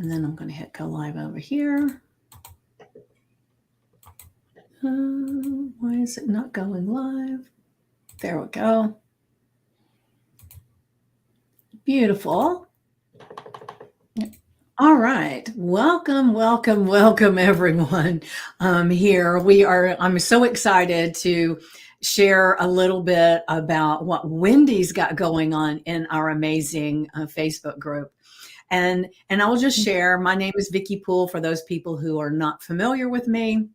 And then I'm going to hit go live over here. Why is it not going live? There we go. Beautiful. All right. Welcome, welcome, welcome, everyone. Here we are. I'm so excited to share a little bit about what Wendy's got going on in our amazing Facebook group. And I'll just share, my name is Vicki Poole for those people who are not familiar with me.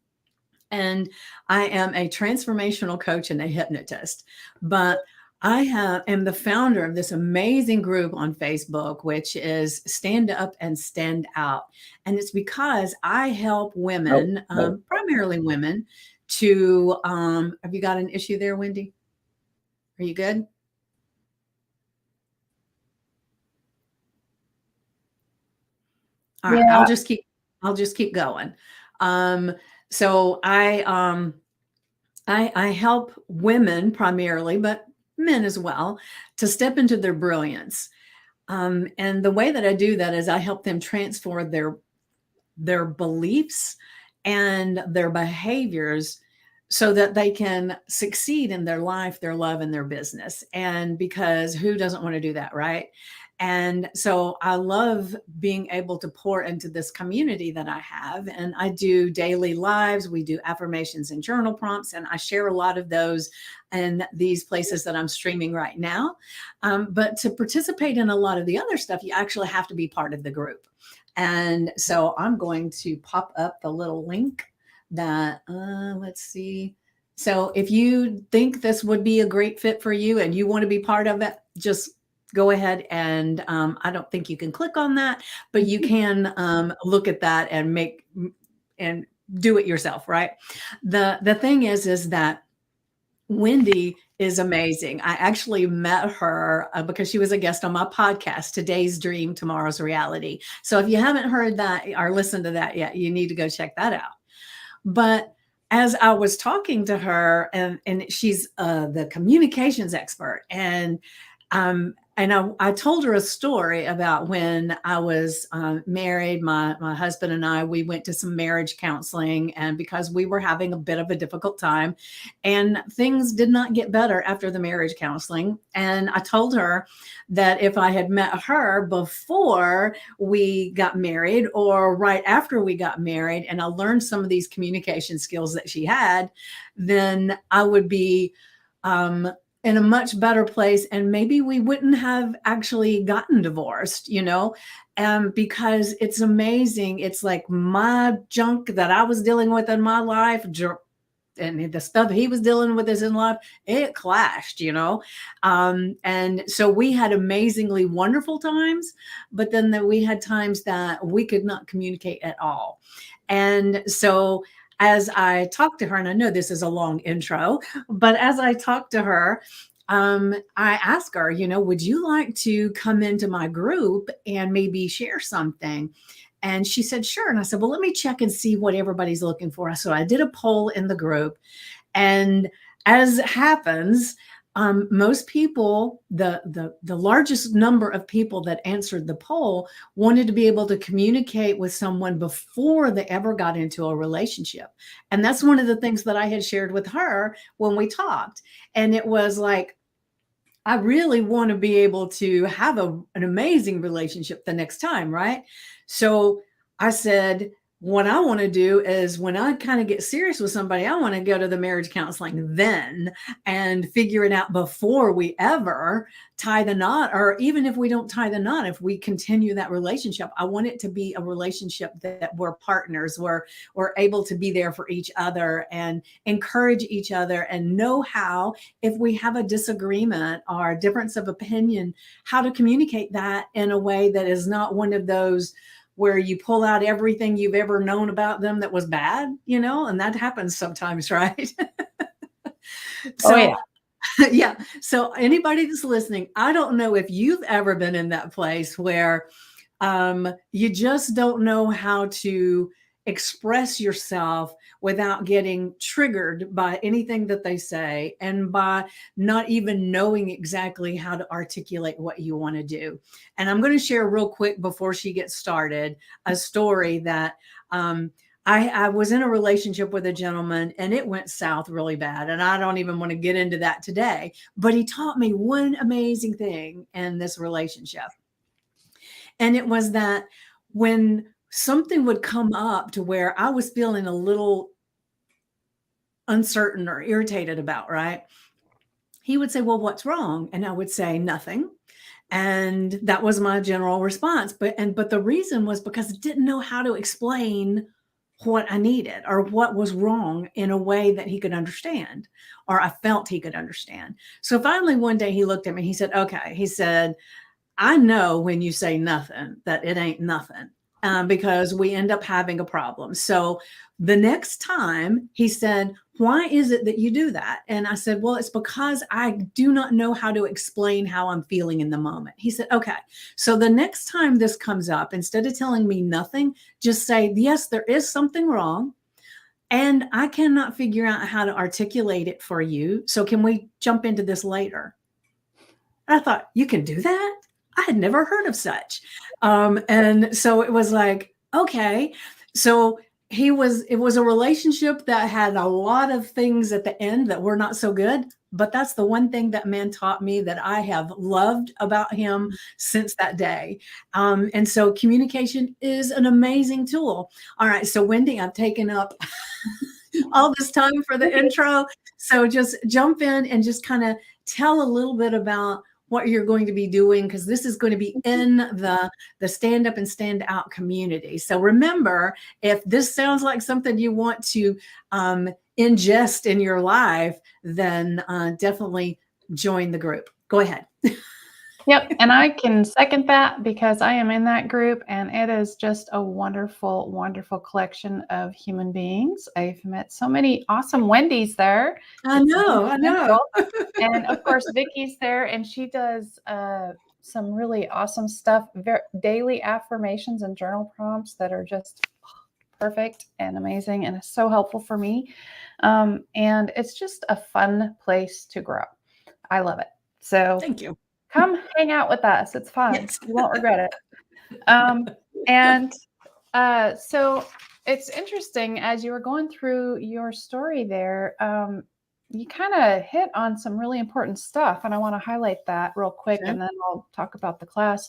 And I am a transformational coach and a hypnotist, but am the founder of this amazing group on Facebook, which is Stand Up and Stand Out. And it's because I help women, primarily women, to, have you got an issue there, Wendy? Are you good? All right, Yeah. I'll just keep going. So I help women primarily, but men as well, to step into their brilliance. And the way that I do that is I help them transfer their beliefs and their behaviors so that they can succeed in their life, their love, and their business. And because who doesn't want to do that, right? And so I love being able to pour into this community that I have. And I do daily lives. We do affirmations and journal prompts. And I share a lot of those in these places that I'm streaming right now. But to participate in a lot of the other stuff, you actually have to be part of the group. And so I'm going to pop up the little link that, let's see. So if you think this would be a great fit for you and you want to be part of it, just go ahead and I don't think you can click on that, but you can look at that and do it yourself, right? The thing is that Wendy is amazing. I actually met her because she was a guest on my podcast, Today's Dream, Tomorrow's Reality. So if you haven't heard that or listened to that yet, you need to go check that out. But as I was talking to her, and she's the communications expert, and I told her a story about when I was married. My husband and I, we went to some marriage counseling, and because we were having a bit of a difficult time and things did not get better after the marriage counseling. And I told her that if I had met her before we got married or right after we got married, and I learned some of these communication skills that she had, then I would be in a much better place. And maybe we wouldn't have actually gotten divorced, because it's amazing. It's like my junk that I was dealing with in my life and the stuff he was dealing with in life, it clashed, and so we had amazingly wonderful times, but then we had times that we could not communicate at all. And so as I talked to her, and I know this is a long intro, but as I talked to her, I asked her, would you like to come into my group and maybe share something? And she said, sure. And I said, well, let me check and see what everybody's looking for. So I did a poll in the group. And as happens, most people, the largest number of people that answered the poll wanted to be able to communicate with someone before they ever got into a relationship. And that's one of the things that I had shared with her when we talked. And it was like, I really want to be able to have an amazing relationship the next time, right? So I said, what I want to do is when I kind of get serious with somebody, I want to go to the marriage counseling then and figure it out before we ever tie the knot. Or even if we don't tie the knot, if we continue that relationship, I want it to be a relationship that we're partners, we're able to be there for each other and encourage each other and know how, if we have a disagreement or a difference of opinion, how to communicate that in a way that is not one of those where you pull out everything you've ever known about them that was bad, and that happens sometimes, right? So, oh, yeah. Yeah. So anybody that's listening, I don't know if you've ever been in that place where you just don't know how to express yourself without getting triggered by anything that they say and by not even knowing exactly how to articulate what you want to do. And I'm going to share real quick before she gets started a story that I was in a relationship with a gentleman and it went south really bad. And I don't even want to get into that today, but he taught me one amazing thing in this relationship. And it was that when something would come up to where I was feeling a little uncertain or irritated about, right? He would say, "Well, what's wrong?" And I would say, "Nothing." And that was my general response. But the reason was because I didn't know how to explain what I needed or what was wrong in a way that he could understand or I felt he could understand. So finally one day he looked at me, he said, "Okay." He said, "I know when you say nothing that it ain't nothing, because we end up having a problem. So the next time," he said, "why is it that you do that?" And I said, "Well, it's because I do not know how to explain how I'm feeling in the moment." He said, "Okay. So the next time this comes up, instead of telling me nothing, just say, yes, there is something wrong. And I cannot figure out how to articulate it for you. So can we jump into this later?" And I thought, "You can do that?" I had never heard of such. And so it was like, okay. So it was a relationship that had a lot of things at the end that were not so good. But that's the one thing that man taught me that I have loved about him since that day. And so communication is an amazing tool. All right. So, Wendy, I've taken up all this time for the intro. So just jump in and just kind of tell a little bit about what you're going to be doing, because this is going to be in the stand up and stand out community. So remember, if this sounds like something you want to ingest in your life, then definitely join the group. Go ahead. Yep. And I can second that because I am in that group and it is just a wonderful, wonderful collection of human beings. I've met so many awesome Wendy's there. I know. And of course, Vicky's there and she does some really awesome stuff, daily affirmations and journal prompts that are just perfect and amazing and it's so helpful for me. And it's just a fun place to grow. I love it. So thank you. Come hang out with us. It's fun. Yes. You won't regret it. So it's interesting as you were going through your story there, you kind of hit on some really important stuff. And I want to highlight that real quick and then I'll talk about the class.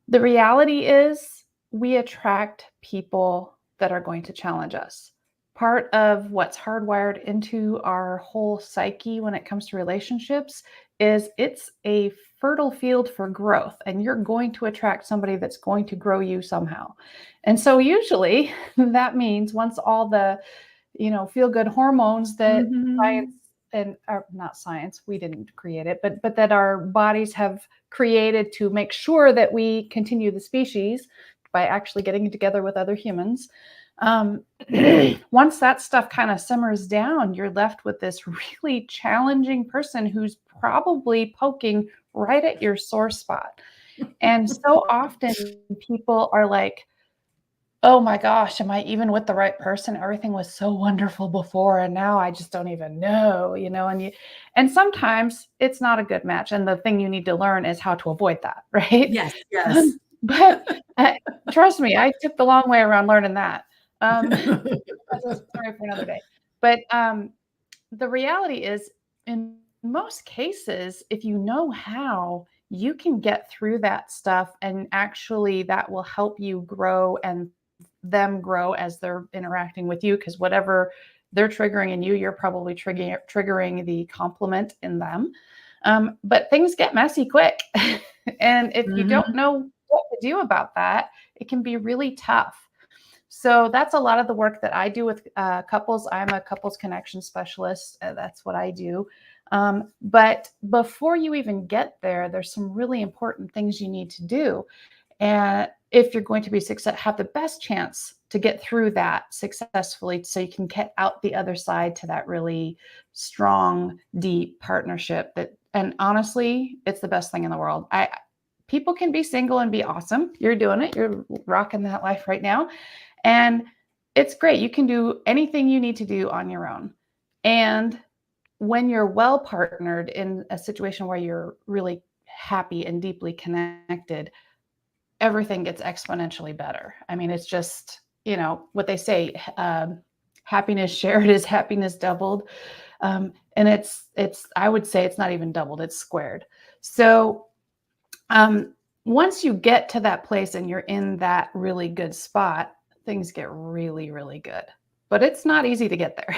The reality is we attract people that are going to challenge us. Part of what's hardwired into our whole psyche when it comes to relationships is it's a fertile field for growth, and you're going to attract somebody that's going to grow you somehow. And so usually that means once all the, feel good hormones that science and not science, we didn't create it, but that our bodies have created to make sure that we continue the species by actually getting together with other humans. Once that stuff kind of simmers down, you're left with this really challenging person who's probably poking right at your sore spot. And so often people are like, "Oh my gosh, am I even with the right person? Everything was so wonderful before and now I just don't even know," and sometimes it's not a good match. And the thing you need to learn is how to avoid that, right? Yes. Yes. But trust me, I took the long way around learning that. That's a story for another day. But the reality is, in most cases, if you know how, you can get through that stuff, and actually that will help you grow and them grow as they're interacting with you, because whatever they're triggering in you, you're probably triggering the complement in them. But things get messy quick. And if you don't know what to do about that, it can be really tough. So that's a lot of the work that I do with couples. I'm a couples connection specialist. That's what I do. But before you even get there, there's some really important things you need to do. And if you're going to be have the best chance to get through that successfully, so you can get out the other side to that really strong, deep partnership and honestly, it's the best thing in the world. People can be single and be awesome. You're doing it. You're rocking that life right now. And it's great. You can do anything you need to do on your own. And when you're well partnered in a situation where you're really happy and deeply connected, everything gets exponentially better. I mean, it's just, what they say, happiness shared is happiness doubled. And I would say it's not even doubled, it's squared. So once you get to that place and you're in that really good spot, things get really, really good. But it's not easy to get there.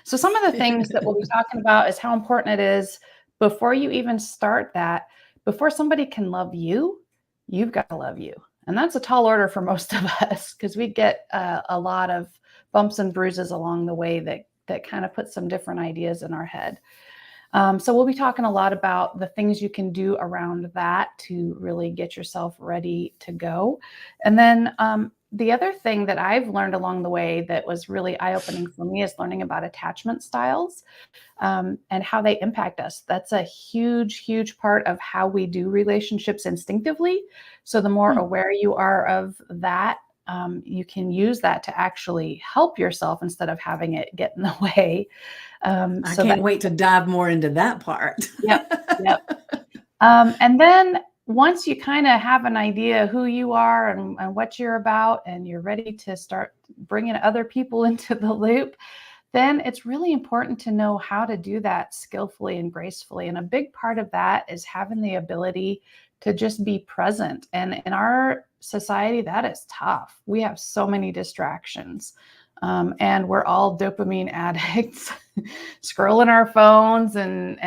So some of the things that we'll be talking about is how important it is before you even start that, before somebody can love you, you've got to love you. And that's a tall order for most of us because we get a lot of bumps and bruises along the way that kind of put some different ideas in our head. So we'll be talking a lot about the things you can do around that to really get yourself ready to go. And then the other thing that I've learned along the way that was really eye-opening for me is learning about attachment styles and how they impact us. That's a huge, huge part of how we do relationships instinctively. So the more aware you are of that, you can use that to actually help yourself instead of having it get in the way. I can't wait to dive more into that part. Yep. And then once you kind of have an idea who you are and what you're about, and you're ready to start bringing other people into the loop, then it's really important to know how to do that skillfully and gracefully. And a big part of that is having the ability to just be present. And in our society, that is tough. We have so many distractions. And we're all dopamine addicts, scrolling our phones and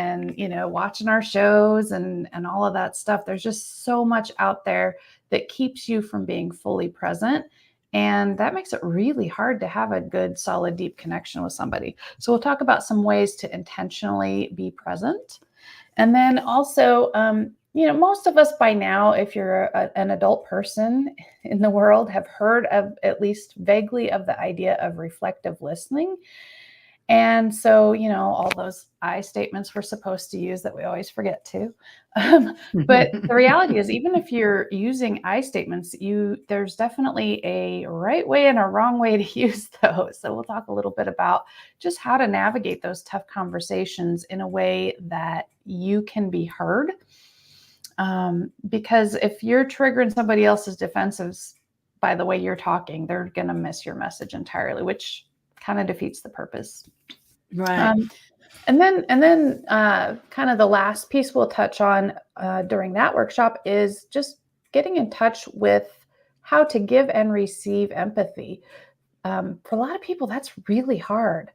watching our shows and all of that stuff. There's just so much out there that keeps you from being fully present. And that makes it really hard to have a good, solid, deep connection with somebody. So we'll talk about some ways to intentionally be present. And then also, most of us by now, if you're an adult person in the world, have heard of at least vaguely of the idea of reflective listening. And so, all those I statements we're supposed to use that we always forget to. But the reality is, even if you're using I statements, there's definitely a right way and a wrong way to use those. So we'll talk a little bit about just how to navigate those tough conversations in a way that you can be heard. Because if you're triggering somebody else's defenses by the way you're talking, they're going to miss your message entirely, which kind of defeats the purpose. Right. And then kind of the last piece we'll touch on during that workshop is just getting in touch with how to give and receive empathy. For a lot of people, that's really hard.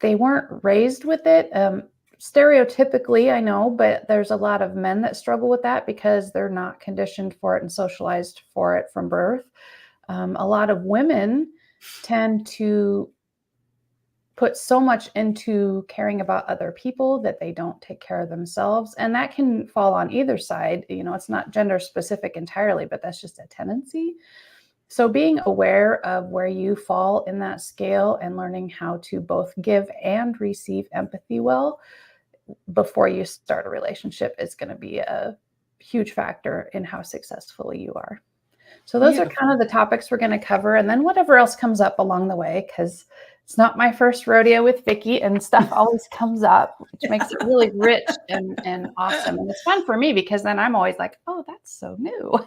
They weren't raised with it. Stereotypically, I know, but there's a lot of men that struggle with that because they're not conditioned for it and socialized for it from birth. A lot of women tend to put so much into caring about other people that they don't take care of themselves. And that can fall on either side. It's not gender specific entirely, but that's just a tendency. So being aware of where you fall in that scale and learning how to both give and receive empathy well before you start a relationship is going to be a huge factor in how successful you are. So those are kind of the topics we're going to cover, and then whatever else comes up along the way, because it's not my first rodeo with Vicki, and stuff always comes up, which makes it really rich and awesome. And it's fun for me because then I'm always like, oh, that's so new.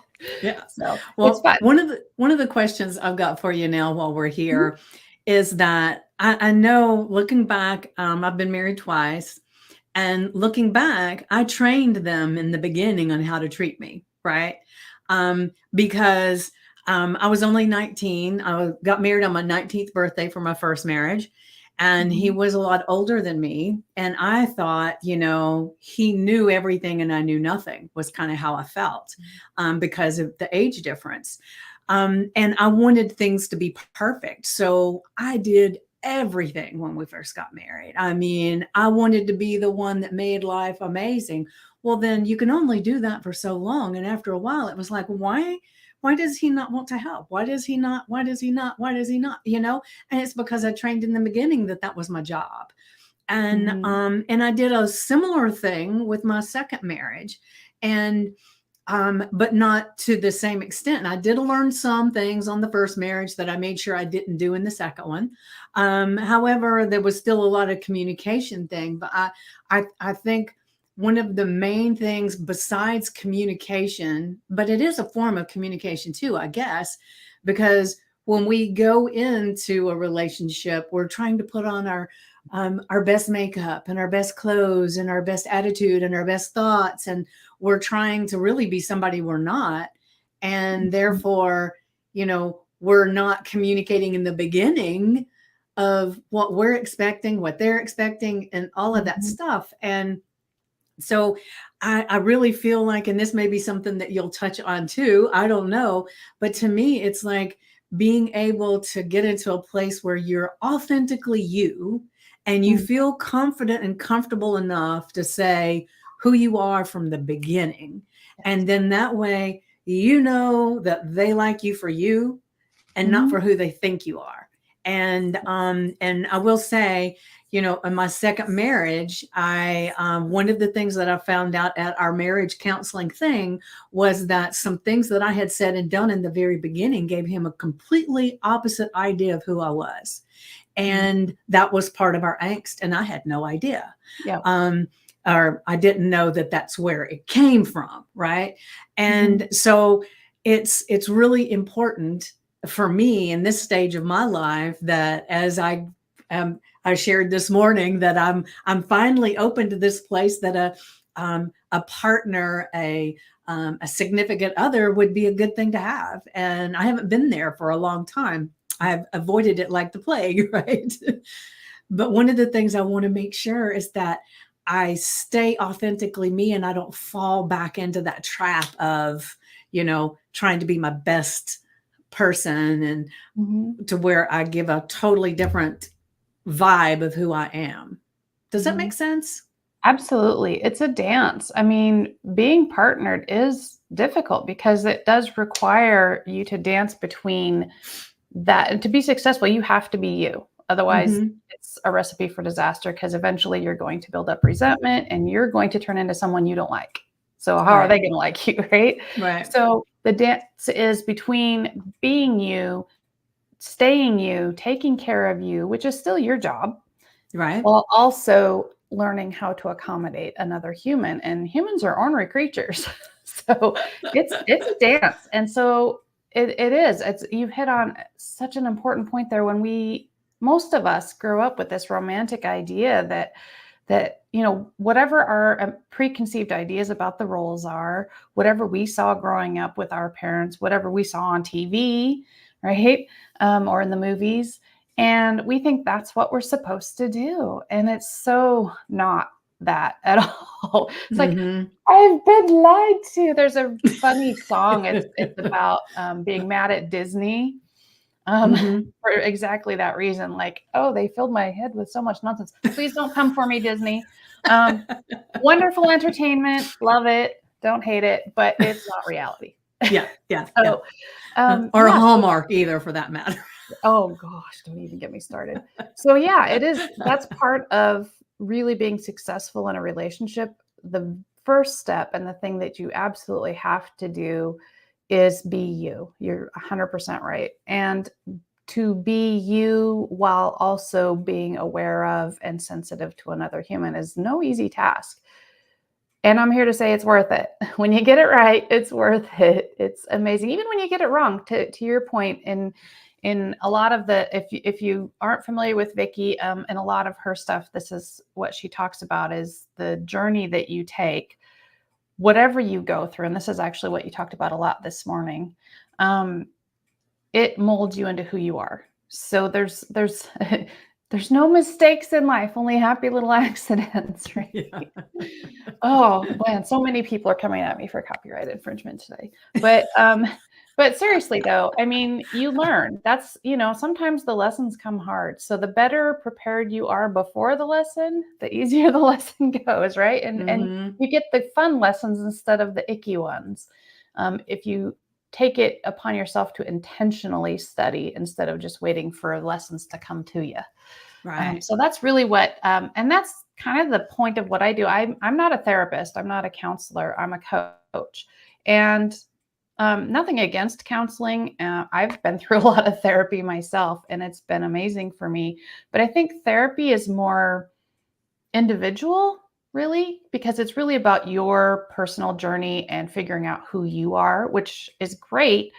Yeah. So well, it's fun. One of the questions I've got for you now while we're here is that I know looking back, I've been married twice, and looking back, I trained them in the beginning on how to treat me, right? Because I was only 19. I got married on my 19th birthday for my first marriage. And he was a lot older than me. And I thought, he knew everything and I knew nothing was kind of how I felt because of the age difference. And I wanted things to be perfect. So I did everything when we first got married. I mean, I wanted to be the one that made life amazing. Well, then you can only do that for so long. And after a while, it was like, why does he not want to help? Why does he not? Why does he not? Why does he not? And it's because I trained in the beginning that was my job. And I did a similar thing with my second marriage. And but not to the same extent. And I did learn some things on the first marriage that I made sure I didn't do in the second one. However, there was still a lot of communication thing. But I think one of the main things besides communication, but it is a form of communication too, I guess, because when we go into a relationship, we're trying to put on our best makeup and our best clothes and our best attitude and our best thoughts, and we're trying to really be somebody we're not, and Mhm. therefore, we're not communicating in the beginning of what we're expecting, what they're expecting, and all of that Mhm. stuff. And so I really feel like, and this may be something that you'll touch on too, I don't know, but to me, it's like being able to get into a place where you're authentically you and you Mm. feel confident and comfortable enough to say who you are from the beginning. Yes. And then that way, you know that they like you for you and not Mhm. for who they think you are. And I will say, in my second marriage, I one of the things that I found out at our marriage counseling thing was that some things that I had said and done in the very beginning gave him a completely opposite idea of who I was. Mm. And that was part of our angst, and I had no idea. Yeah. Um, or I didn't know that that's where it came from, right? Mhm. And so it's really important for me in this stage of my life that as I shared this morning that I'm finally open to this place that a partner, a significant other would be a good thing to have, and I haven't been there for a long time. I've avoided it like the plague, right? But one of the things I want to make sure is that I stay authentically me and I don't fall back into that trap of, trying to be my best person and Mhm. to where I give a totally different vibe of who I am. Does that make Mhm. sense? Absolutely. It's a dance. I mean, being partnered is difficult because it does require you to dance between that. And to be successful, you have to be you. Otherwise, Mm-hmm. it's a recipe for disaster because eventually you're going to build up resentment and you're going to turn into someone you don't like. So, how are Right. they going to like you, right? Right. So, the dance is between being you, staying you, taking care of you, which is still your job, Right. while also learning how to accommodate another human. And humans are ornery creatures. So it's a dance. And so it is. It's you've hit on such an important point there when we most of us grow up with this romantic idea that whatever our preconceived ideas about the roles are, whatever we saw growing up with our parents, whatever we saw on TV, right, or in the movies, and we think that's what we're supposed to do, and it's so not that at all. It's like, Mm-hmm. I've been lied to. There's a funny song. It's about being mad at Disney, um, Mm-hmm. for exactly that reason. Like, oh, they filled my head with so much nonsense. Please don't come for me, Disney. Um, Wonderful entertainment, love it, don't hate it, but it's not reality. Yeah. Yeah. Yeah. So, Or a yeah. So, Hallmark either, for that matter. oh gosh, don't even get me started. So yeah, it is. That's part of really being successful in a relationship. The first step and the thing that you absolutely have to do is be you. You're 100% right. And to be you while also being aware of and sensitive to another human is no easy task. And I'm here to say it's worth it. When you get it right, it's worth it. It's amazing. Even when you get it wrong, to your point, in a lot of the if you aren't familiar with Vicky, and a lot of her stuff, this is what she talks about is the journey that you take, whatever you go through, and this is actually what you talked about a lot this morning. Um, it molds you into who you are. So there's there's no mistakes in life, only happy little accidents, right? Yeah. Oh man, so many people are coming at me for copyright infringement today. But seriously though, I mean, you learn. That's, sometimes the lessons come hard. So the better prepared you are before the lesson, the easier the lesson goes, right? And Mm-hmm. you get the fun lessons instead of the icky ones. If you take it upon yourself to intentionally study instead of just waiting for lessons to come to you. Right. So that's really what, and that's kind of the point of what I do. I'm not a therapist. I'm not a counselor. I'm a coach. And nothing against counseling. I've been through a lot of therapy myself, and it's been amazing for me. But I think therapy is more individual, really, because it's really about your personal journey and figuring out who you are, which is great.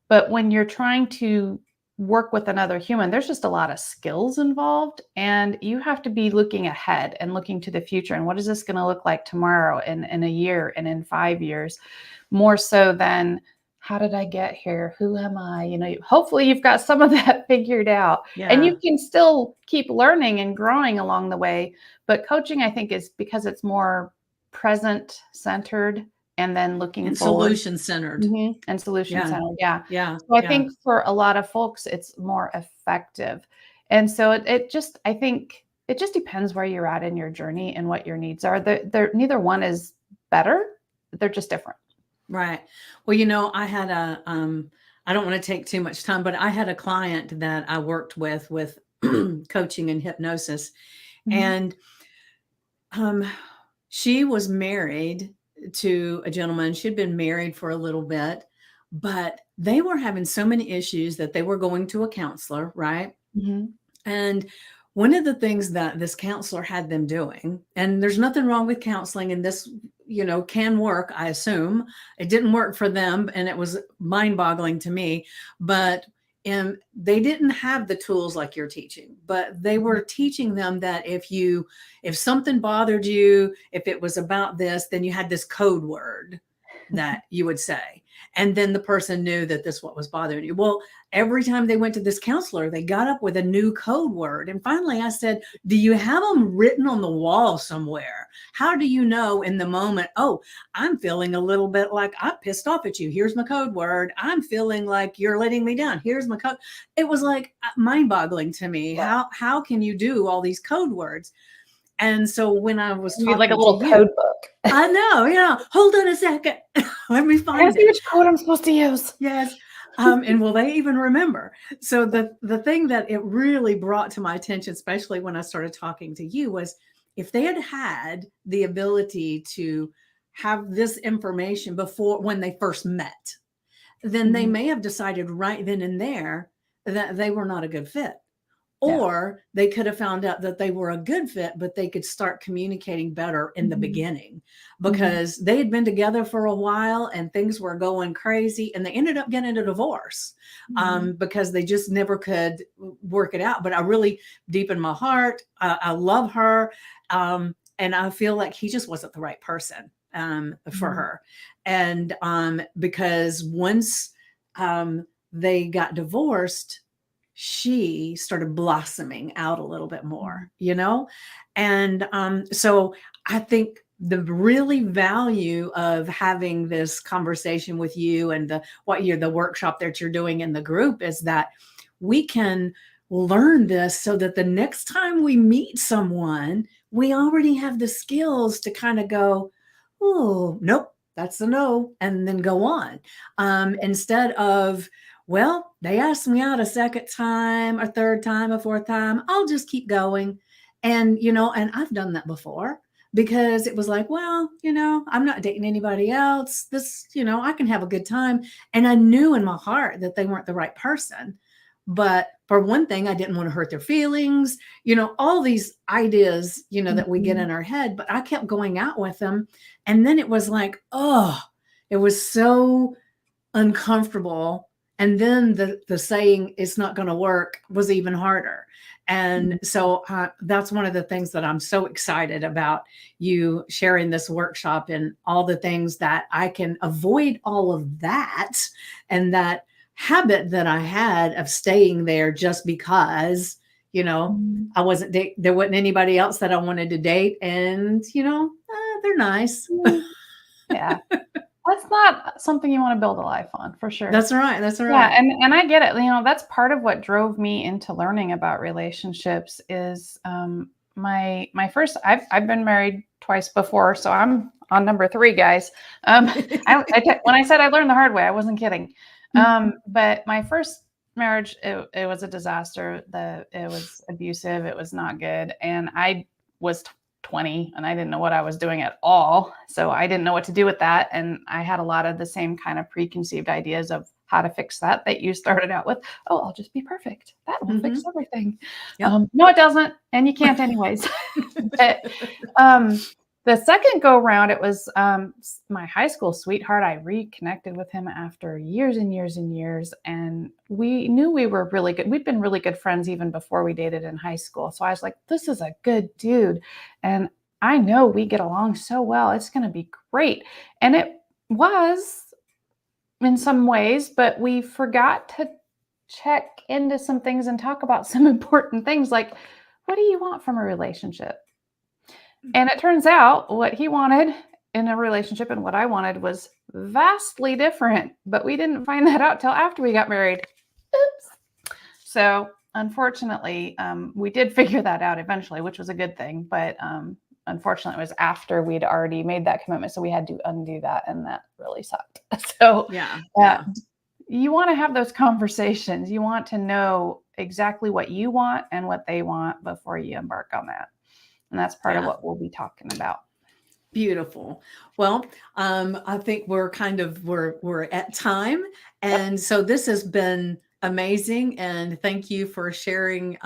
But when you're trying to work with another human, there's just a lot of skills involved, and you have to be looking ahead and looking to the future. And what is this going to look like tomorrow, and in a year, and in 5 years, more so than how did I get here? Who am I? Hopefully you've got some of that figured out, and Yeah. you can still keep learning and growing along the way. But coaching, I think, is because it's more present centered and then looking And forward. solution centered. And solution Yeah. centered. Yeah. Yeah. So I Yeah. think for a lot of folks, it's more effective. And so I think it just depends where you're at in your journey and what your needs are. Neither one is better. They're just different. Right. Well, I had I don't want to take too much time, but I had a client that I worked with coaching and hypnosis. And she was married to a gentleman. She'd been married for a little bit, but they were having so many issues that they were going to a counselor, right? Mm-hmm. And one of the things that this counselor had them doing, and there's nothing wrong with counseling, and this, can work, I assume. It didn't work for them, and it was mind-boggling to me. But they didn't have the tools like you're teaching, but they were teaching them that if something bothered you, if it was about this, then you had this code word that you would say. And then the person knew that this what was bothering you. Well, every time they went to this counselor, they got up with a new code word. And finally I said, do you have them written on the wall somewhere? How do you know in the moment, oh, I'm feeling a little bit like I'm pissed off at you. Here's my code word. I'm feeling like you're letting me down. Here's my code. It was like mind boggling to me. Wow. How can you do all these code words? And so when I was You need like a talking little to code you, book. I know, hold on a second. Let me I gotta find see it. which code I'm supposed to use. Yes. And will they even remember? So the thing that it really brought to my attention, especially when I started talking to you, was if they had had the ability to have this information before when they first met, then they may have decided right then and there that they were not a good fit. Yeah. Or they could have found out that they were a good fit, but they could start communicating better in the beginning because they had been together for a while and things were going crazy and they ended up getting a divorce because they just never could work it out. But I really, deep in my heart, I love her. And I feel like he just wasn't the right person for her. And because once they got divorced, she started blossoming out a little bit more, And so I think the really value of having this conversation with you and the workshop that you're doing in the group is that we can learn this so that the next time we meet someone, we already have the skills to kind of go, oh, nope, that's a no, and then go on. Instead of, well, they asked me out a second time, a third time, a fourth time. I'll just keep going. And, and I've done that before because it was like, well, I'm not dating anybody else. This, I can have a good time. And I knew in my heart that they weren't the right person. But for one thing, I didn't want to hurt their feelings, all these ideas, that we get in our head. But I kept going out with them. And then it was like, oh, it was so uncomfortable. And then the saying it's not going to work was even harder. And so that's one of the things that I'm so excited about you sharing this workshop and all the things that I can avoid all of that and that habit that I had of staying there just because, I wasn't there wasn't anybody else that I wanted to date. And, they're nice. Yeah. That's not something you want to build a life on, for sure. That's right. That's right. Yeah, and I get it. That's part of what drove me into learning about relationships is my first. I've been married twice before, so I'm on number 3, guys. When I said I learned the hard way, I wasn't kidding. But my first marriage, it was a disaster. It was abusive. It was not good, and I was 20 and I didn't know what I was doing at all. So I didn't know what to do with that. And I had a lot of the same kind of preconceived ideas of how to fix that you started out with. Oh, I'll just be perfect. That will fix everything. Yep. No, it doesn't. And you can't anyways. But the second go round, it was my high school sweetheart. I reconnected with him after years and years and years. And we knew we were really good. We'd been really good friends even before we dated in high school. So I was like, this is a good dude. And I know we get along so well. It's going to be great. And it was in some ways, but we forgot to check into some things and talk about some important things like, what do you want from a relationship? And it turns out what he wanted in a relationship and what I wanted was vastly different, but we didn't find that out till after we got married. Oops. So unfortunately, we did figure that out eventually, which was a good thing. But unfortunately, it was after we'd already made that commitment. So we had to undo that. And that really sucked. So Yeah. You want to have those conversations. You want to know exactly what you want and what they want before you embark on that. And that's part of what we'll be talking about. Beautiful. Well, I think we're at time. And so this has been amazing. And thank you for sharing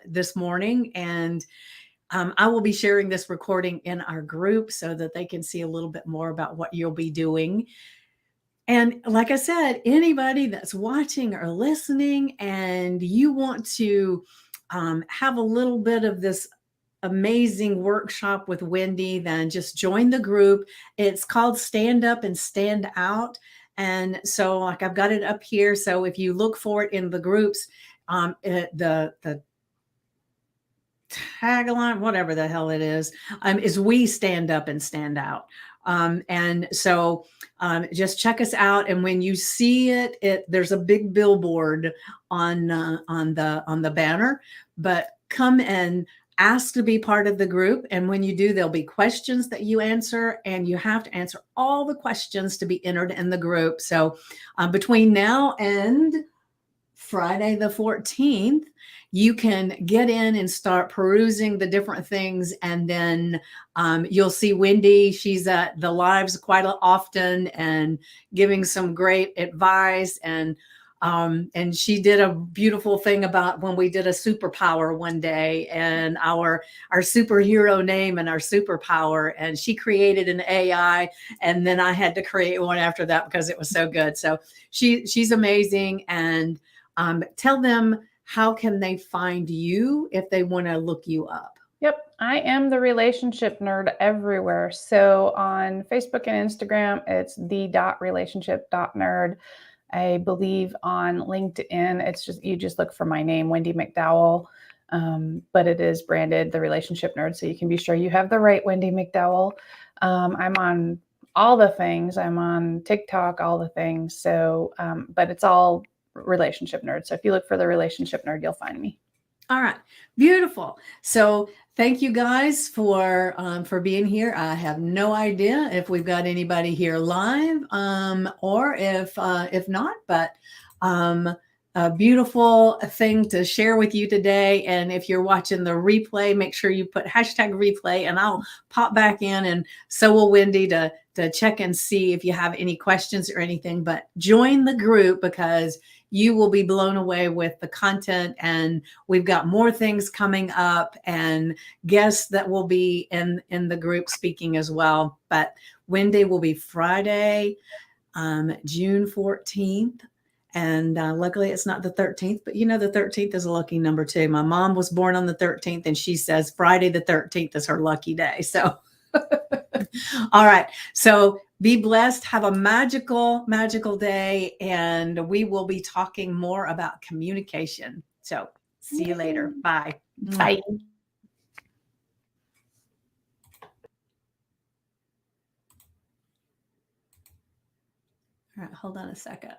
this morning. And I will be sharing this recording in our group so that they can see a little bit more about what you'll be doing. And like I said, anybody that's watching or listening and you want to have a little bit of this amazing workshop with Wendy, then just join the group. It's called Stand Up and Stand Out. And so like I've got it up here. So if you look for it in the groups, the tagline, whatever the hell it is we stand up and stand out. And so just check us out. And when you see there's a big billboard on the banner, but come and ask to be part of the group. And when you do, there'll be questions that you answer, and you have to answer all the questions to be entered in the group. So between now and Friday the 14th, you can get in and start perusing the different things. And then you'll see Wendy. She's at the lives quite often and giving some great advice. And she did a beautiful thing about when we did a superpower one day, and our superhero name and our superpower. And she created an AI, and then I had to create one after that because it was so good. So she's amazing. And tell them, how can they find you if they want to look you up? Yep. I am the relationship nerd everywhere. So on Facebook and Instagram, it's the.relationship.nerd. I believe on LinkedIn, you just look for my name, Wendy Macdowall. But it is branded The Relationship Nerd. So you can be sure you have the right Wendy Macdowall. I'm on all the things. I'm on TikTok, all the things. So, but it's all Relationship Nerd. So if you look for The Relationship Nerd, you'll find me. All right. Beautiful. So thank you guys for being here. I have no idea if we've got anybody here live or if not, but a beautiful thing to share with you today. And if you're watching the replay, make sure you put #replay, and I'll pop back in, and so will Wendy to check and see if you have any questions or anything. But join the group because you will be blown away with the content, and we've got more things coming up and guests that will be in the group speaking as well. But Wendy will be Friday, June 14th. And luckily it's not the 13th, but you know, the 13th is a lucky number too. My mom was born on the 13th, and she says Friday the 13th is her lucky day. So, all right. So be blessed. Have a magical, magical day. And we will be talking more about communication. So see you later. Bye. Bye. All right. Hold on a second.